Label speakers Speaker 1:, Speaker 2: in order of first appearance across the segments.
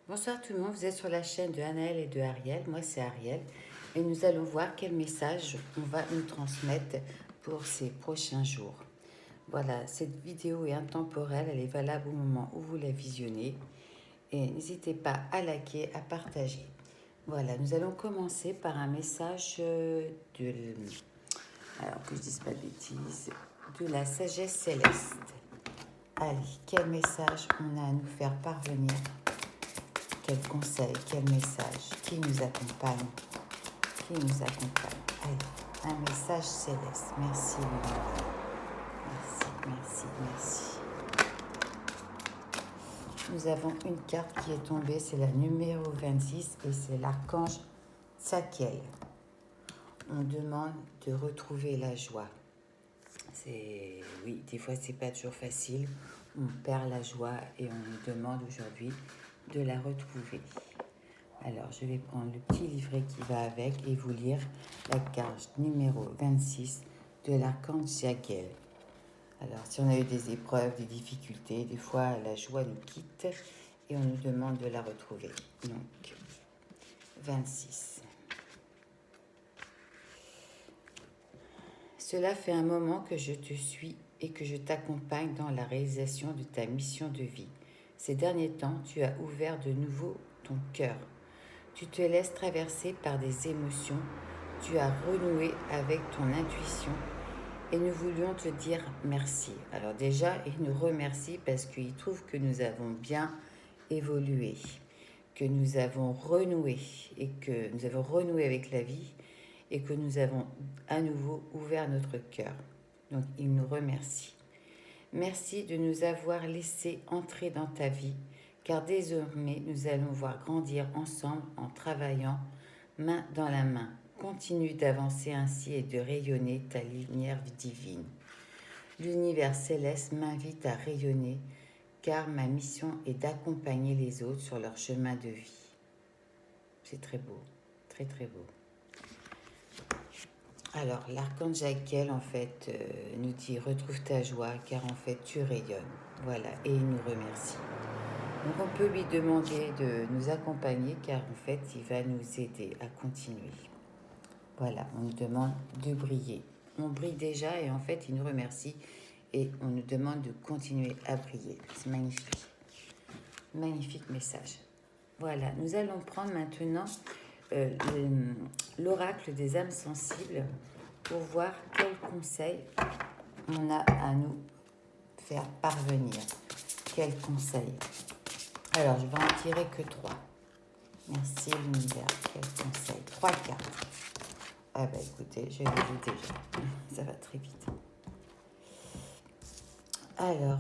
Speaker 1: Bonsoir tout le monde, vous êtes sur la chaîne de Anaëlle et de Ariel. Moi c'est Ariel et nous allons voir quel message on va nous transmettre pour ces prochains jours. Voilà, cette vidéo est intemporelle, elle est valable au moment où vous la visionnez et n'hésitez pas à liker, à partager. Voilà, nous allons commencer par un message alors que je dise pas de bêtises, de la sagesse céleste. Allez, quel message on a à nous faire parvenir? Quel conseil, quel message, qui nous accompagne, qui nous accompagne. Allez, un message céleste. Merci, Lumière. Merci, merci, merci. Nous avons une carte qui est tombée, c'est la numéro 26 et c'est l'archange Tzakiel. On demande de retrouver la joie. Oui, des fois c'est pas toujours facile. On perd la joie et on nous demande aujourd'hui de la retrouver. Alors, je vais prendre le petit livret qui va avec et vous lire la carte numéro 26 de l'archange Tzakiel. Alors, si on a eu des épreuves, des difficultés, des fois la joie nous quitte et on nous demande de la retrouver. Donc, 26. Cela fait un moment que je te suis et que je t'accompagne dans la réalisation de ta mission de vie. Ces derniers temps, tu as ouvert de nouveau ton cœur. Tu te laisses traverser par des émotions, tu as renoué avec ton intuition et nous voulions te dire merci. Alors déjà, il nous remercie parce qu'il trouve que nous avons bien évolué, que nous avons renoué et que nous avons renoué avec la vie et que nous avons à nouveau ouvert notre cœur. Donc il nous remercie. Merci de nous avoir laissé entrer dans ta vie, car désormais nous allons voir grandir ensemble en travaillant main dans la main. Continue d'avancer ainsi et de rayonner ta lumière divine. L'univers céleste m'invite à rayonner, car ma mission est d'accompagner les autres sur leur chemin de vie. C'est très beau, très très beau. Alors, l'archange Tzakiel, en fait, nous dit « Retrouve ta joie, car en fait, tu rayonnes. » Voilà, et il nous remercie. Donc, on peut lui demander de nous accompagner, car en fait, il va nous aider à continuer. Voilà, on nous demande de briller. On brille déjà, et en fait, il nous remercie, et on nous demande de continuer à briller. C'est magnifique. Magnifique message. Voilà, nous allons prendre maintenant l'oracle des âmes sensibles pour voir quels conseils on a à nous faire parvenir. Quels conseils? Alors, je vais en tirer que 3. Merci l'univers. Quels conseils? 3 cartes. Ah bah écoutez, je les ai déjà. Ça va très vite. Alors,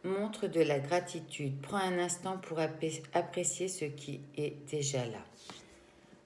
Speaker 1: montre de la gratitude. Prends un instant pour apprécier ce qui est déjà là.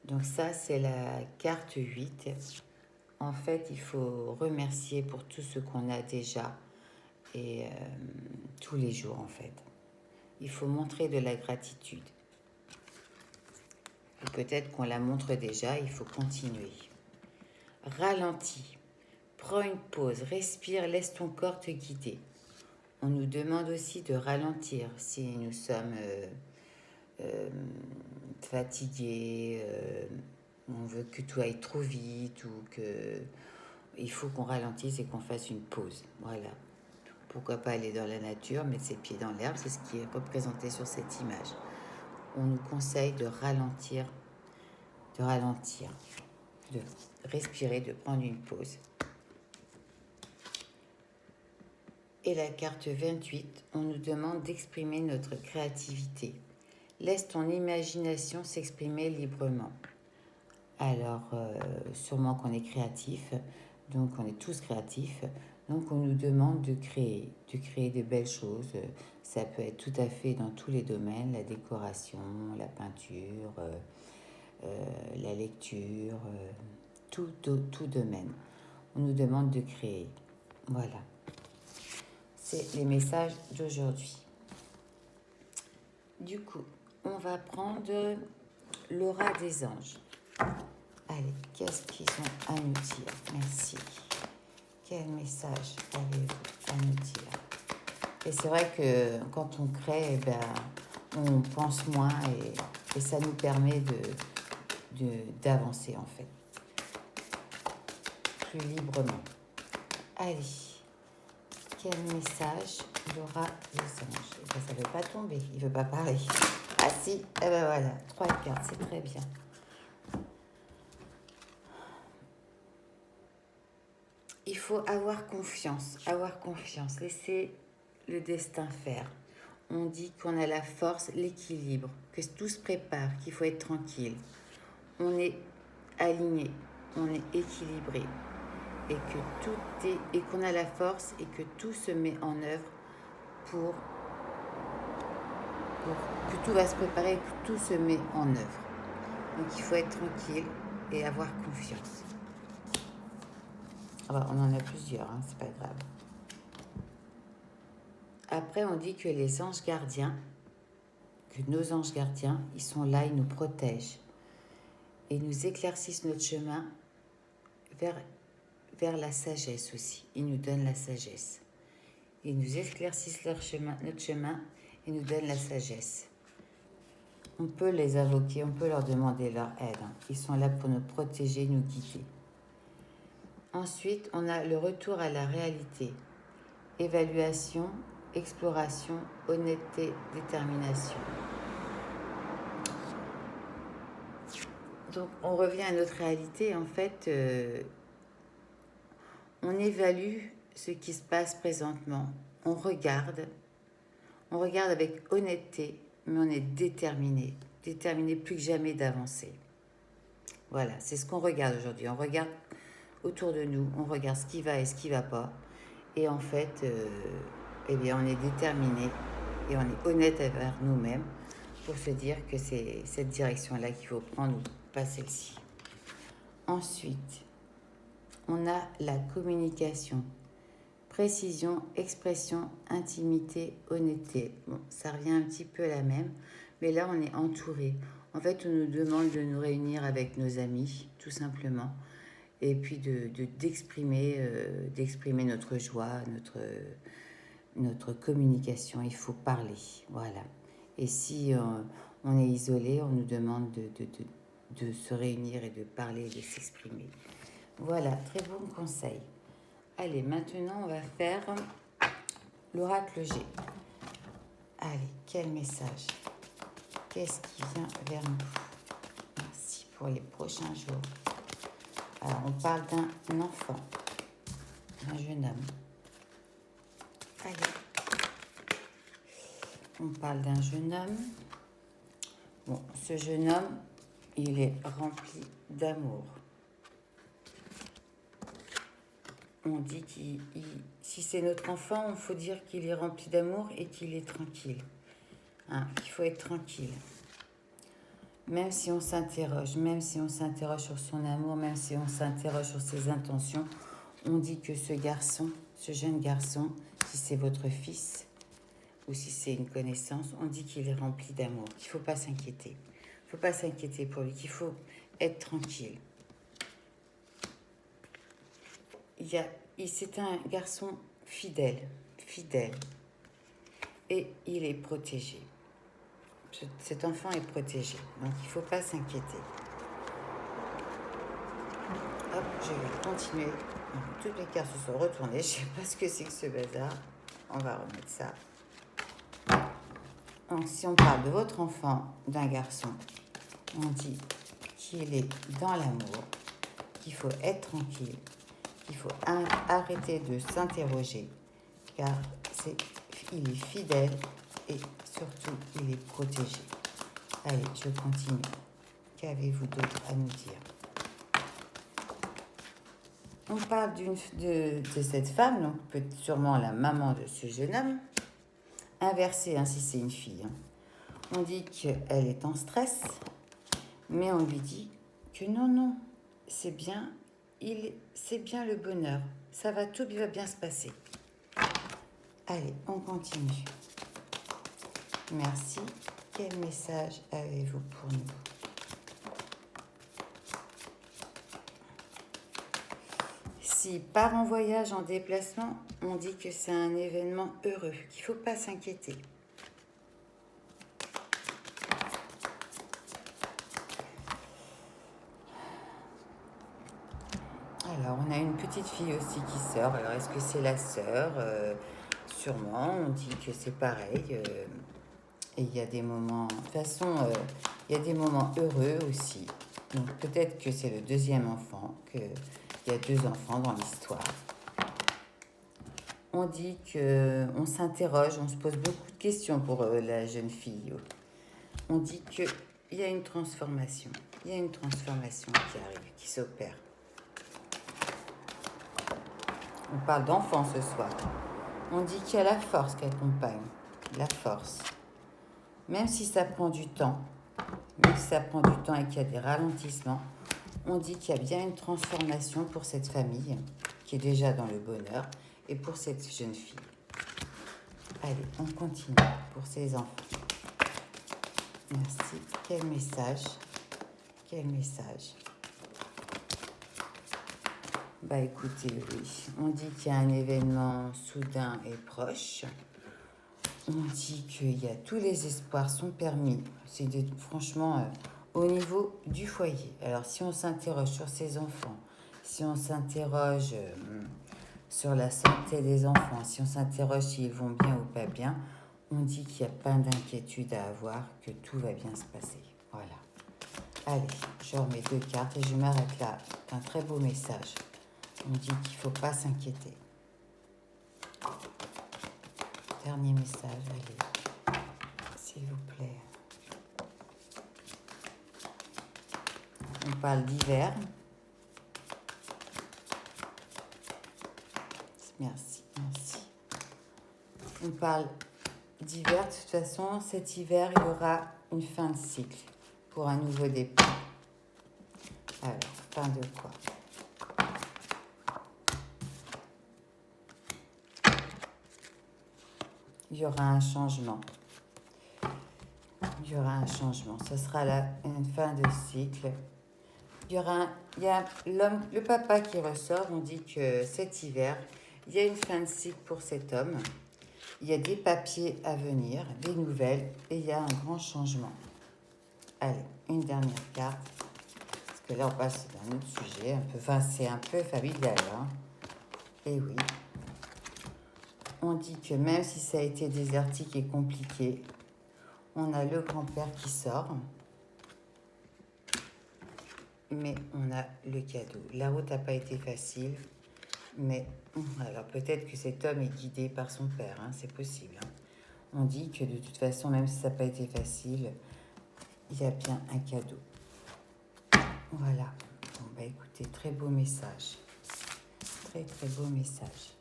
Speaker 1: Donc ça, c'est la carte 8. En fait, il faut remercier pour tout ce qu'on a déjà et tous les jours, en fait. Il faut montrer de la gratitude. Ou peut-être qu'on la montre déjà, il faut continuer. Ralentis. Prends une pause, respire, laisse ton corps te guider. On nous demande aussi de ralentir si nous sommes fatigués, on veut que tout aille trop vite ou que il faut qu'on ralentisse et qu'on fasse une pause. Voilà. Pourquoi pas aller dans la nature, mettre ses pieds dans l'herbe, c'est ce qui est représenté sur cette image. On nous conseille de ralentir, de respirer, de prendre une pause. Et la carte 28, on nous demande d'exprimer notre créativité. Laisse ton imagination s'exprimer librement. Alors, sûrement qu'on est créatif, donc on est tous créatifs, donc on nous demande de créer de belles choses. Ça peut être tout à fait dans tous les domaines, la décoration, la peinture, la lecture, tout domaine. On nous demande de créer. Voilà. C'est les messages d'aujourd'hui. Du coup, on va prendre l'aura des anges. Allez, qu'est-ce qu'ils ont à nous dire? Merci. Quel message avez-vous à nous dire? Et c'est vrai que quand on crée, on pense moins et ça nous permet d'avancer en fait, plus librement. Allez, quel message il y aura les anges? Eh ben, ça ne veut pas tomber, il ne veut pas parler. Ah si, eh ben voilà, 3 cartes, c'est très bien. Il faut avoir confiance, laisser le destin faire. On dit qu'on a la force, l'équilibre, que tout se prépare, qu'il faut être tranquille. On est aligné, on est équilibré et que tout est et qu'on a la force et que tout se met en œuvre pour que tout va se préparer et que tout se met en œuvre. Donc il faut être tranquille et avoir confiance. Alors, on en a plusieurs, hein, c'est pas grave. Après, on dit que les anges gardiens, que nos anges gardiens, ils sont là, ils nous protègent et nous éclaircissent notre chemin vers la sagesse aussi. Ils nous donnent la sagesse. Ils nous éclaircissent notre chemin et nous donnent la sagesse. On peut les invoquer, on peut leur demander leur aide. Ils sont là pour nous protéger, nous guider. Ensuite, on a le retour à la réalité. Évaluation, exploration, honnêteté, détermination. Donc, on revient à notre réalité. En fait, on évalue ce qui se passe présentement. On regarde avec honnêteté, mais on est déterminé plus que jamais d'avancer. Voilà, c'est ce qu'on regarde aujourd'hui. On regarde autour de nous, on regarde ce qui va et ce qui ne va pas. Et en fait, eh bien, on est déterminé et on est honnête envers nous-mêmes pour se dire que c'est cette direction-là qu'il faut prendre ou pas celle-ci. Ensuite, on a la communication. Précision, expression, intimité, honnêteté. Bon, ça revient un petit peu à la même, mais là, on est entouré. En fait, on nous demande de nous réunir avec nos amis, tout simplement, et puis d'exprimer notre joie, notre communication. Il faut parler, voilà. Et si on est isolé, on nous demande de se réunir et de parler et de s'exprimer. Voilà, très bon conseil. Allez, maintenant, on va faire l'oracle G. Allez, quel message? Qu'est-ce qui vient vers nous? Merci pour les prochains jours. Alors, on parle d'un enfant, d'un jeune homme. Allez. On parle d'un jeune homme. Bon, ce jeune homme, il est rempli d'amour. On dit si c'est notre enfant, il faut dire qu'il est rempli d'amour et qu'il est tranquille. Hein, qu'il faut être tranquille. Même si on s'interroge sur son amour, même si on s'interroge sur ses intentions, on dit que ce jeune garçon, si c'est votre fils ou si c'est une connaissance, on dit qu'il est rempli d'amour, qu'il ne faut pas s'inquiéter. Il ne faut pas s'inquiéter pour lui, qu'il faut être tranquille. C'est un garçon fidèle, et il est protégé. Cet enfant est protégé, donc il ne faut pas s'inquiéter. Hop, je vais continuer. Toutes les cartes se sont retournées, je ne sais pas ce que c'est que ce bazar. On va remettre ça. Donc si on parle de votre enfant, d'un garçon, on dit qu'il est dans l'amour, qu'il faut être tranquille, qu'il faut arrêter de s'interroger, car il est fidèle et surtout il est protégé. Allez, je continue. Qu'avez-vous d'autre à nous dire? On parle de cette femme, donc peut-être sûrement la maman de ce jeune homme. Inversé, hein, si c'est une fille. Hein. On dit qu'elle est en stress, mais on lui dit que non, c'est bien le bonheur. Tout va bien se passer. Allez, on continue. Merci. Quel message avez-vous pour nous? Si part en voyage, en déplacement, on dit que c'est un événement heureux, qu'il ne faut pas s'inquiéter. petite fille aussi qui sort. Alors, est-ce que c'est la sœur? Sûrement, on dit que c'est pareil. Et il y a des moments... De toute façon, il y a des moments heureux aussi. Donc, peut-être que c'est le deuxième enfant, qu'il y a deux enfants dans l'histoire. On dit qu'on s'interroge, on se pose beaucoup de questions pour la jeune fille. On dit qu'il y a une transformation. Il y a une transformation qui arrive, qui s'opère. On parle d'enfant ce soir. On dit qu'il y a la force qui accompagne. La force. Même si ça prend du temps, même si ça prend du temps et qu'il y a des ralentissements, on dit qu'il y a bien une transformation pour cette famille qui est déjà dans le bonheur et pour cette jeune fille. Allez, on continue pour ces enfants. Merci. Quel message. Quel message. Bah écoutez, oui. On dit qu'il y a un événement soudain et proche. On dit qu'il y a tous les espoirs sont permis. C'est franchement au niveau du foyer. Alors si on s'interroge sur ces enfants, si on s'interroge sur la santé des enfants, si on s'interroge s'ils vont bien ou pas bien, on dit qu'il n'y a pas d'inquiétude à avoir, que tout va bien se passer. Voilà. Allez, je remets 2 cartes et je m'arrête là. C'est un très beau message. On dit qu'il ne faut pas s'inquiéter. Dernier message, allez, s'il vous plaît. On parle d'hiver. Merci, merci. On parle d'hiver. De toute façon, cet hiver, il y aura une fin de cycle pour un nouveau départ. Alors, fin de quoi? Il y aura un changement. Il y aura un changement. Ce sera là une fin de cycle. Il y a l'homme, le papa qui ressort. On dit que cet hiver, il y a une fin de cycle pour cet homme. Il y a des papiers à venir, des nouvelles, et il y a un grand changement. Allez, une dernière carte. Parce que là, on passe à un autre sujet. Enfin, c'est un peu familial. Hein. Et oui. On dit que même si ça a été désertique et compliqué, on a le grand-père qui sort. Mais on a le cadeau. La route n'a pas été facile. Mais alors peut-être que cet homme est guidé par son père. Hein, c'est possible. Hein. On dit que de toute façon, même si ça n'a pas été facile, il y a bien un cadeau. Voilà. Bon, bah écoutez, très beau message. Très, très beau message.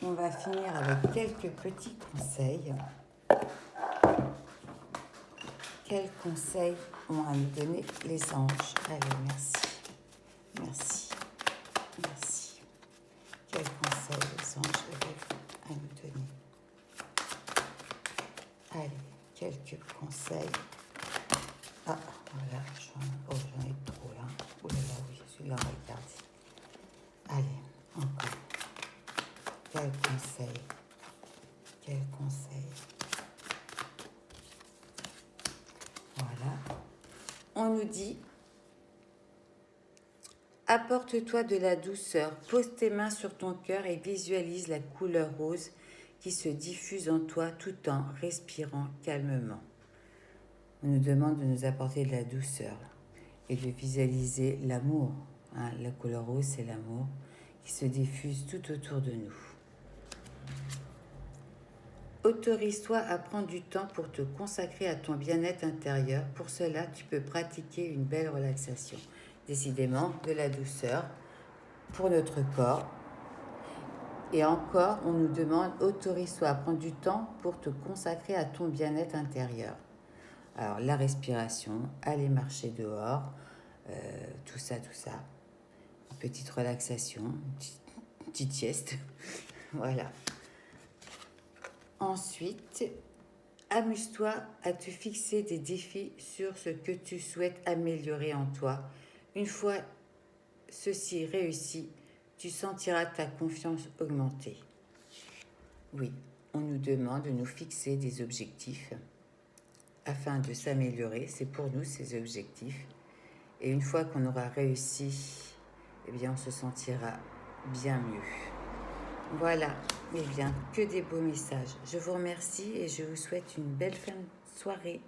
Speaker 1: On va finir avec quelques petits conseils. Quels conseils ont à nous donner les anges? Allez, merci. Merci. Merci. Quels conseils les anges avez-vous à nous donner? Allez, quelques conseils. Ah, voilà, j'en ai trop là. Oh là là, oui, celui-là, regardez. Allez, encore. Quel conseil? Quel conseil? Voilà. On nous dit, apporte-toi de la douceur, pose tes mains sur ton cœur et visualise la couleur rose qui se diffuse en toi tout en respirant calmement. On nous demande de nous apporter de la douceur et de visualiser l'amour. Hein, la couleur rose, c'est l'amour qui se diffuse tout autour de nous. Autorise-toi à prendre du temps pour te consacrer à ton bien-être intérieur. Pour cela, tu peux pratiquer une belle relaxation. Décidément, de la douceur pour notre corps. Et encore, on nous demande, autorise-toi à prendre du temps pour te consacrer à ton bien-être intérieur. Alors, la respiration, aller marcher dehors, tout ça. Une petite relaxation, une petite sieste. Voilà. Ensuite, amuse-toi à te fixer des défis sur ce que tu souhaites améliorer en toi. Une fois ceci réussi, tu sentiras ta confiance augmenter. Oui, on nous demande de nous fixer des objectifs afin de s'améliorer. C'est pour nous ces objectifs. Et une fois qu'on aura réussi, eh bien on se sentira bien mieux. Voilà, eh bien, que des beaux messages. Je vous remercie et je vous souhaite une belle fin de soirée.